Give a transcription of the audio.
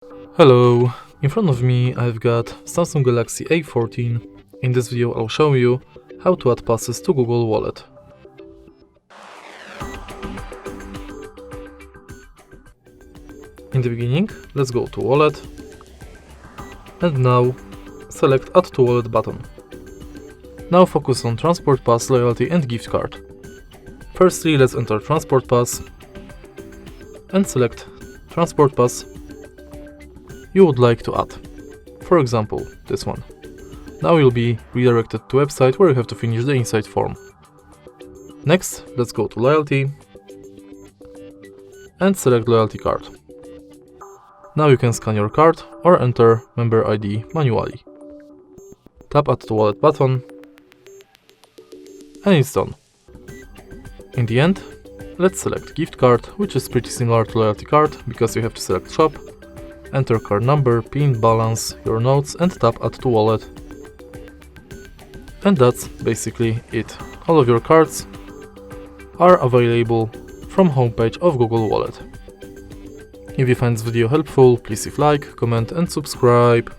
Hello, in front of me I've got Samsung Galaxy A14. In this video I'll show you how to add passes to Google Wallet. In the beginning, let's go to Wallet and now select Add to Wallet button. Now focus on Transport Pass, Loyalty and Gift Card. Firstly, let's enter Transport Pass and select Transport Pass you would like to add. For example, this one. Now you'll be redirected to a website where you have to finish the inside form. Next, let's go to Loyalty and select Loyalty Card. Now you can scan your card or enter member ID manually. Tap Add to Wallet button and it's done. In the end, let's select Gift Card, which is pretty similar to Loyalty Card because you have to select Shop, enter card number, PIN, balance, your notes and tap Add to Wallet. And that's basically it. All of your cards are available from homepage of Google Wallet. If you find this video helpful, please leave like, comment and subscribe.